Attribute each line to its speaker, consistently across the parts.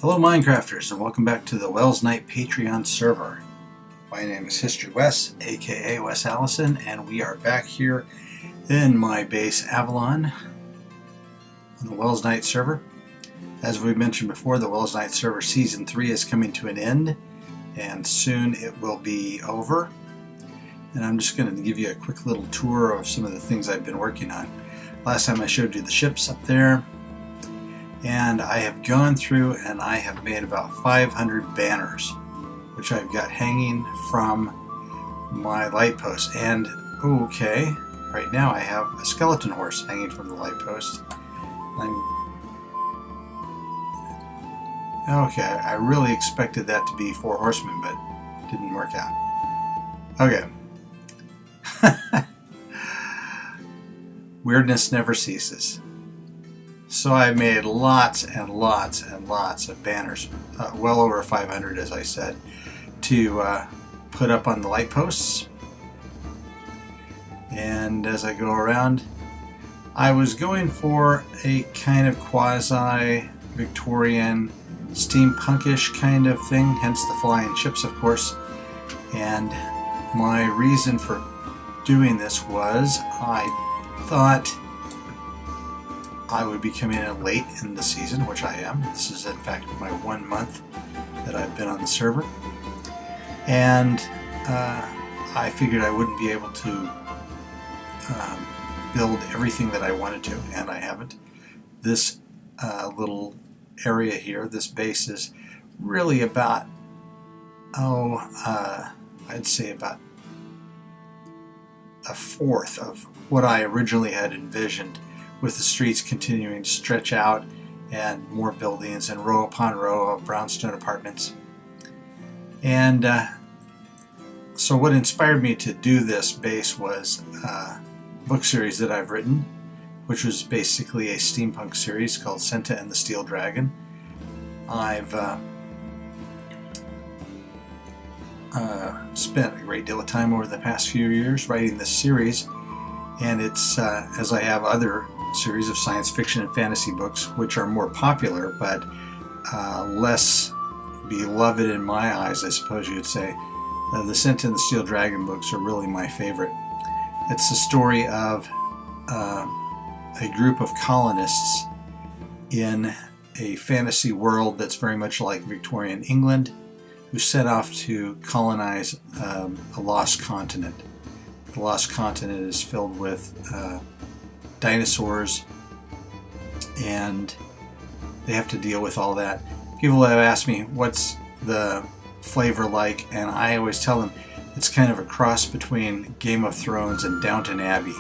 Speaker 1: Hello Minecrafters, and welcome back to the Welsknight Patreon server. My name is HistoryWes, aka Wes Allison, and we are back here in my base Avalon on the Welsknight server. As we mentioned before, the Welsknight server Season 3 is coming to an end, and soon it will be over. And I'm just going to give you a quick little tour of some of the things I've been working on. Last time I showed you the ships up there. And I have gone through and I have made about 500 banners, which I've got hanging from my light post. And okay, right now I have a skeleton horse hanging from the light post. Okay, I really expected that to be 4 horsemen, but it didn't work out. Okay. Weirdness never ceases. So I made lots and lots and lots of banners, well over 500 as I said, to put up on the light posts. And as I go around, I was going for a kind of quasi-Victorian, steampunkish kind of thing, hence the flying ships of course. And my reason for doing this was I thought I would be coming in late in the season, which I am. This is in fact my 1 month that I've been on the server. And I figured I wouldn't be able to build everything that I wanted to, and I haven't. This little area here, this base, is really about, I'd say about a fourth of what I originally had envisioned, with the streets continuing to stretch out and more buildings and row upon row of brownstone apartments. And so what inspired me to do this base was a book series that I've written, which was basically a steampunk series called Senta and the Steel Dragon. I've spent a great deal of time over the past few years writing this series, and it's, as I have other series of science fiction and fantasy books which are more popular but less beloved in my eyes, I suppose you would say. The Senta and the Steel Dragon books are really my favorite. It's the story of a group of colonists in a fantasy world that's very much like Victorian England, who set off to colonize a lost continent. The lost continent is filled with dinosaurs, and they have to deal with all that. People have asked me what's the flavor like, and I always tell them it's kind of a cross between Game of Thrones and Downton Abbey,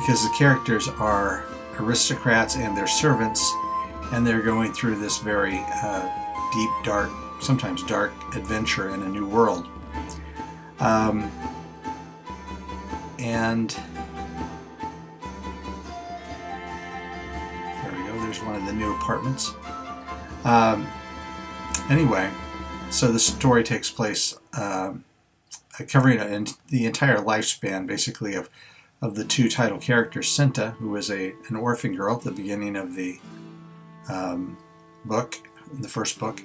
Speaker 1: because the characters are aristocrats and their servants, and they're going through this very deep, dark, sometimes dark adventure in a new world. And there's one of the new apartments. Anyway, so the story takes place covering the entire lifespan, basically, of the 2 title characters, Senta, who is an orphan girl at the beginning of the book, the first book,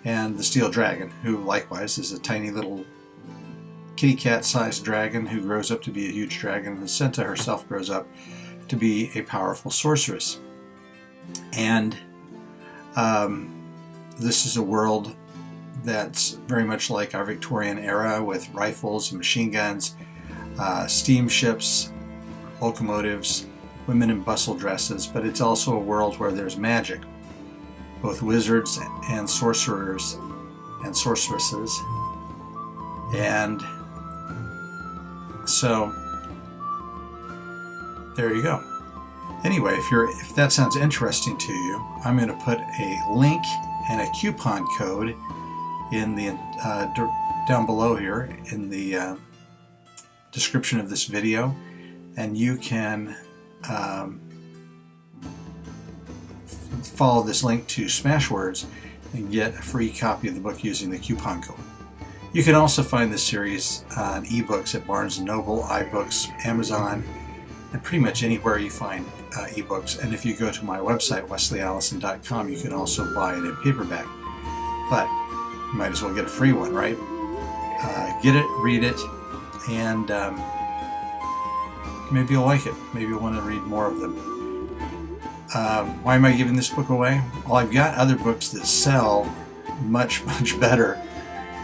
Speaker 1: and the Steel Dragon, who likewise is a tiny little kitty cat-sized dragon who grows up to be a huge dragon, and Senta herself grows up to be a powerful sorceress. And this is a world that's very much like our Victorian era, with rifles and machine guns, steamships, locomotives, women in bustle dresses, but it's also a world where there's magic, both wizards and sorcerers and sorceresses. And so there you go. Anyway, if that sounds interesting to you, I'm going to put a link and a coupon code in the down below here in the description of this video, and you can follow this link to Smashwords and get a free copy of the book using the coupon code. You can also find this series on ebooks at Barnes & Noble, iBooks, Amazon, and pretty much anywhere you find ebooks. And if you go to my website, wesleyallison.com, you can also buy it in paperback. but you might as well get a free one, right? Get it, read it, and maybe you'll like it. Maybe you'll want to read more of them. Why am I giving this book away? Well, I've got other books that sell much, much better.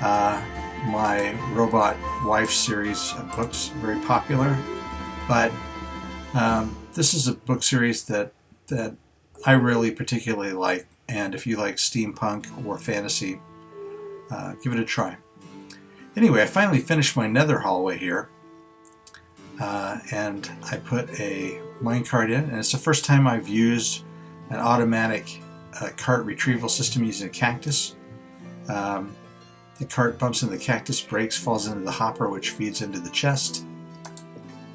Speaker 1: My Robot Wife series of books, very popular, but this is a book series that I really particularly like, and if you like steampunk or fantasy, give it a try. Anyway, I finally finished my nether hallway here, and I put a minecart in, and it's the first time I've used an automatic cart retrieval system using a cactus. The cart bumps into the cactus, breaks, falls into the hopper, which feeds into the chest.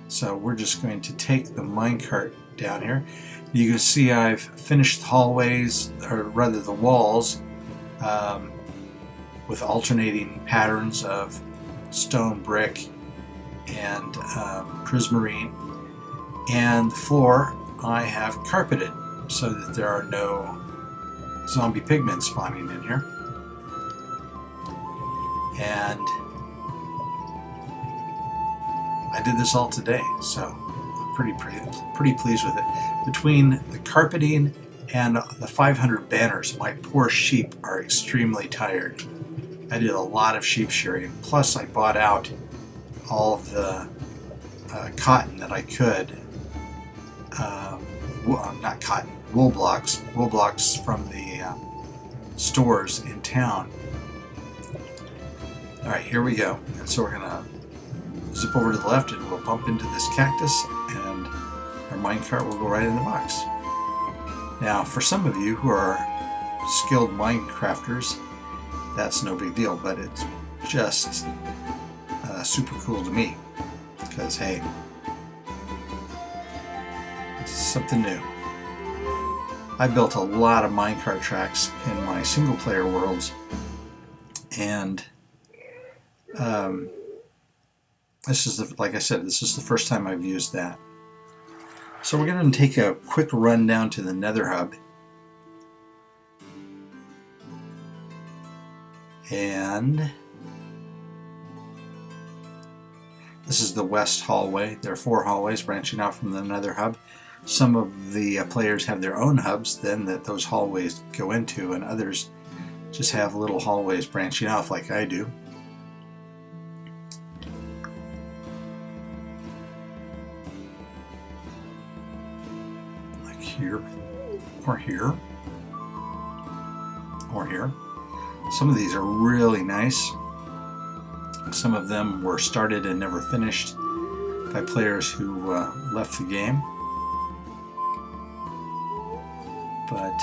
Speaker 1: So we're just going to take the minecart down here. You can see I've finished the hallways, or rather the walls, with alternating patterns of stone, brick, and prismarine. And the floor I have carpeted so that there are no zombie pigmen spawning in here. And I did this all today, so I'm pretty pleased with it. Between the carpeting and the 500 banners, my poor sheep are extremely tired. I did a lot of sheep shearing, plus I bought out all of the cotton that I could. Not cotton, wool blocks from the stores in town. Alright, here we go. And so we're going to zip over to the left and we'll bump into this cactus and our minecart will go right in the box. Now, for some of you who are skilled Minecrafters, that's no big deal, but it's just super cool to me because, hey, it's something new. I built a lot of minecart tracks in my single player worlds, and this is like I said, this is the first time I've used that. So we're going to take a quick run down to the Nether Hub, and this is the west hallway. There are 4 hallways branching out from the Nether Hub. Some of the players have their own hubs then that those hallways go into, and others just have little hallways branching off like I do. Like here, or here, or here. Some of these are really nice. Some of them were started and never finished by players who left the game. But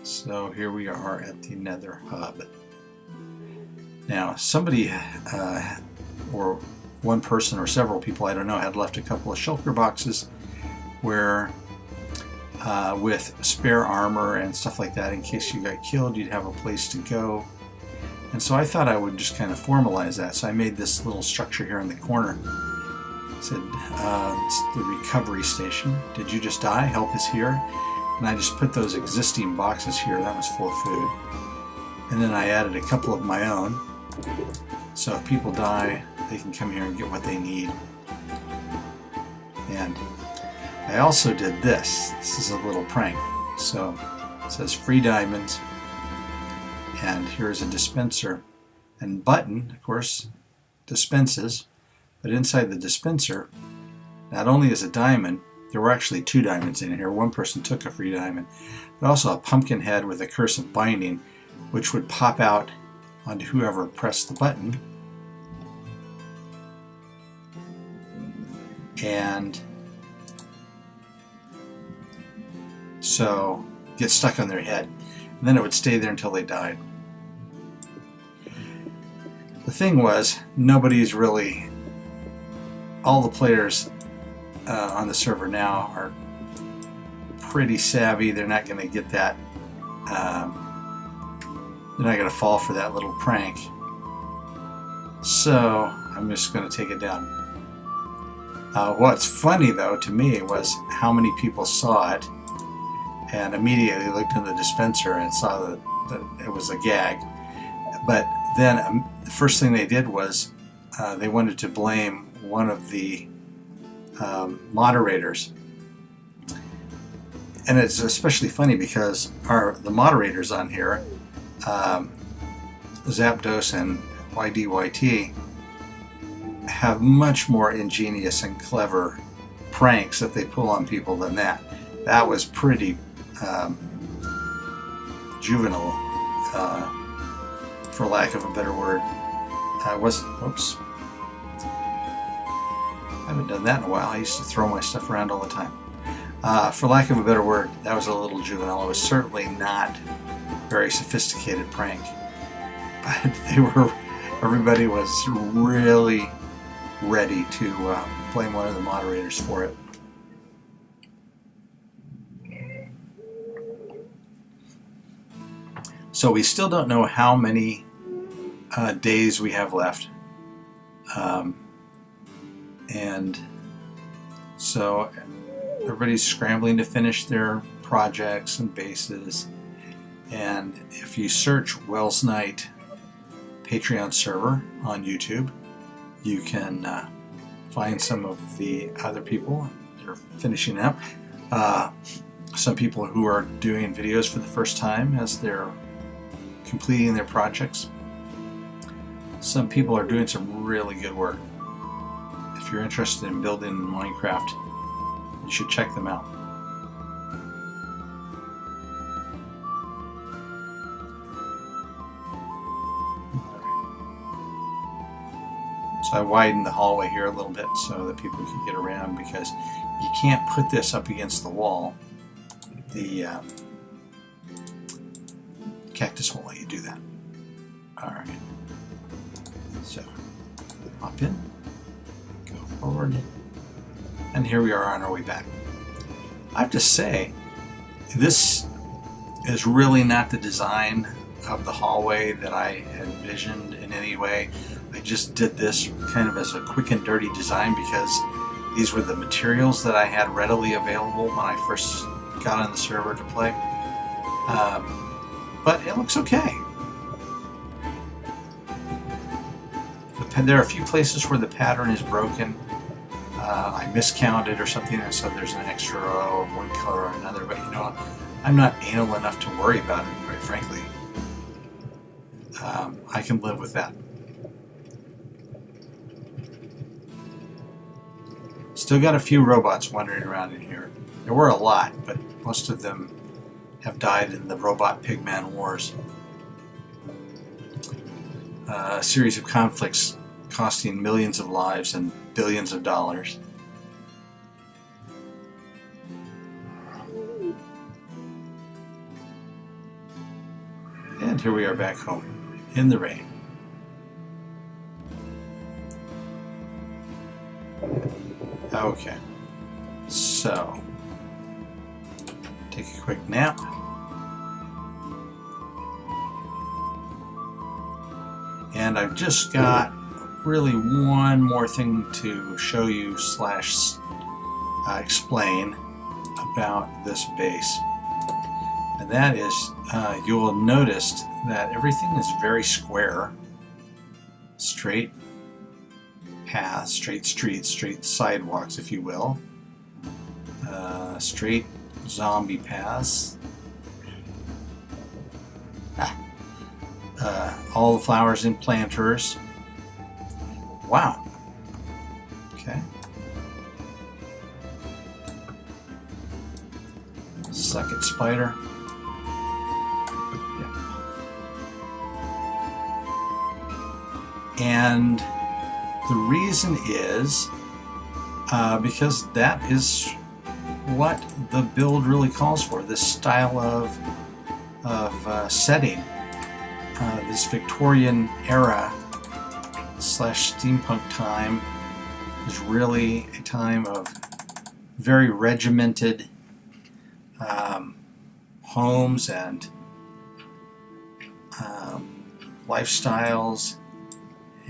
Speaker 1: so here we are at the Nether Hub. Now, somebody, or one person or several people, I don't know, had left a couple of shulker boxes where with spare armor and stuff like that, in case you got killed, you'd have a place to go. And so I thought I would just kind of formalize that. So I made this little structure here in the corner. It said, it's the recovery station. Did you just die? Help is here. And I just put those existing boxes here. That was full of food. And then I added a couple of my own. So if people die, they can come here and get what they need. And I also did this. This is a little prank. So it says free diamonds. And here's a dispenser. And button, of course, dispenses. But inside the dispenser, not only is a diamond, there were actually 2 diamonds in here. One person took a free diamond. But also a pumpkin head with a curse of binding, which would pop out onto whoever pressed the button. And so get stuck on their head. And then it would stay there until they died. The thing was, nobody's really, all the players on the server now are pretty savvy. They're not going to get that, they're not going to fall for that little prank. So I'm just going to take it down. What's funny though to me was how many people saw it and immediately looked in the dispenser and saw that it was a gag. But then the first thing they did was they wanted to blame one of the moderators. And it's especially funny because the moderators on here, Zapdos and YDYT, have much more ingenious and clever pranks that they pull on people than that. That was pretty juvenile, for lack of a better word. Oops. I haven't done that in a while. I used to throw my stuff around all the time. For lack of a better word, that was a little juvenile. It was certainly not a very sophisticated prank. But everybody was really ready to blame one of the moderators for it. So we still don't know how many days we have left. And so everybody's scrambling to finish their projects and bases. And if you search Welsknight Patreon server on YouTube, you can find some of the other people that are finishing up. Some people who are doing videos for the first time as they're completing their projects. Some people are doing some really good work. If you're interested in building in Minecraft, you should check them out. So I widened the hallway here a little bit so that people can get around, because you can't put this up against the wall. The cactus won't let you do that. Alright. So, hop in, go forward, and here we are on our way back. I have to say, this is really not the design of the hallway that I had envisioned in any way. I just did this kind of as a quick and dirty design because these were the materials that I had readily available when I first got on the server to play. But it looks okay. There are a few places where the pattern is broken. I miscounted or something, and so there's an extra row of one color or another. But you know, I'm not anal enough to worry about it, quite frankly. I can live with that. Still got a few robots wandering around in here. There were a lot, but most of them have died in the Robot Pigman Wars. A series of conflicts costing millions of lives and billions of dollars. And here we are back home, in the rain. Okay, so take a quick nap. And I've just got really one more thing to show you slash explain about this base. And that is, you will notice that everything is very square. Straight paths, straight streets, straight sidewalks, if you will. Straight zombie paths. All the flowers in planters. Wow. Okay. Suck it, spider. Yep. And the reason is because that is what the build really calls for. This style of setting. This Victorian era slash steampunk time is really a time of very regimented homes and lifestyles,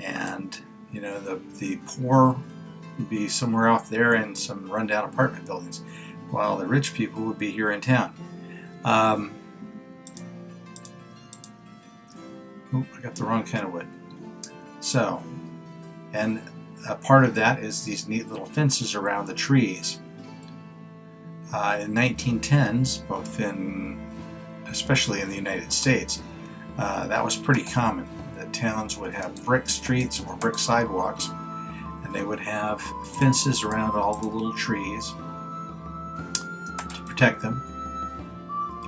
Speaker 1: and you know, the poor would be somewhere off there in some rundown apartment buildings, while the rich people would be here in town. I got the wrong kind of wood. So, and a part of that is these neat little fences around the trees. In 1910s, especially in the United States, that was pretty common. The towns would have brick streets or brick sidewalks, and they would have fences around all the little trees to protect them.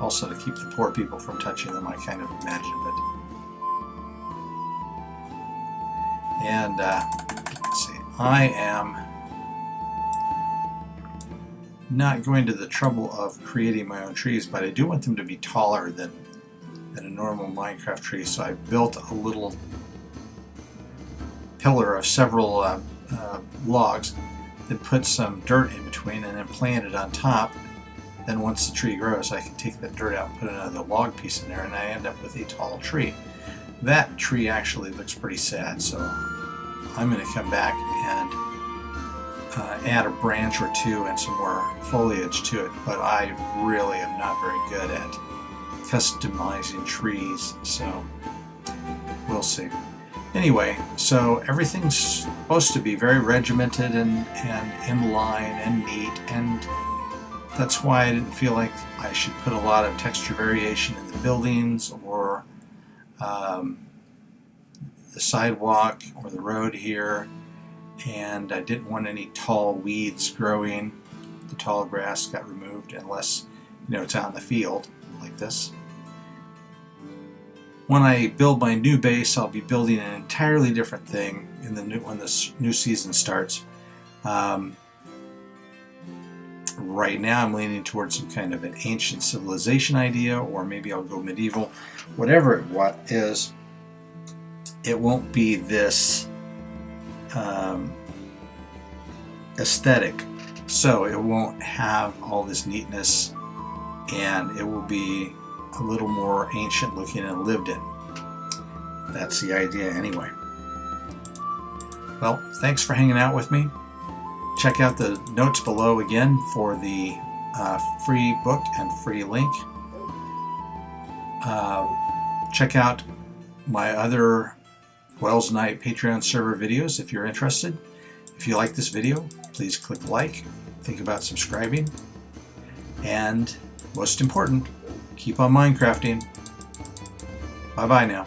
Speaker 1: Also to keep the poor people from touching them, I kind of imagined it. And let's see, I am not going to the trouble of creating my own trees, but I do want them to be taller than a normal Minecraft tree, so I built a little pillar of several logs, then put some dirt in between and then planted on top. Then once the tree grows, I can take that dirt out and put another log piece in there, and I end up with a tall tree. That tree actually looks pretty sad, so I'm going to come back and add a branch or two and some more foliage to it, but I really am not very good at customizing trees, so we'll see. Anyway, so everything's supposed to be very regimented and in line and neat, and that's why I didn't feel like I should put a lot of texture variation in the buildings or the sidewalk or the road here. And I didn't want any tall weeds growing. The tall grass got removed unless, it's out in the field like this. When I build my new base, I'll be building an entirely different thing when this new season starts. Right now I'm leaning towards some kind of an ancient civilization idea, or maybe I'll go medieval. Whatever it is, it won't be this aesthetic, so it won't have all this neatness, and it will be a little more ancient looking and lived in. That's the idea anyway. Well, thanks for hanging out with me. Check out the notes below again for the free book and free link. Check out my other Welsknight Patreon server videos if you're interested. If you like this video, please click like, think about subscribing, and most important, keep on Minecrafting. Bye bye now.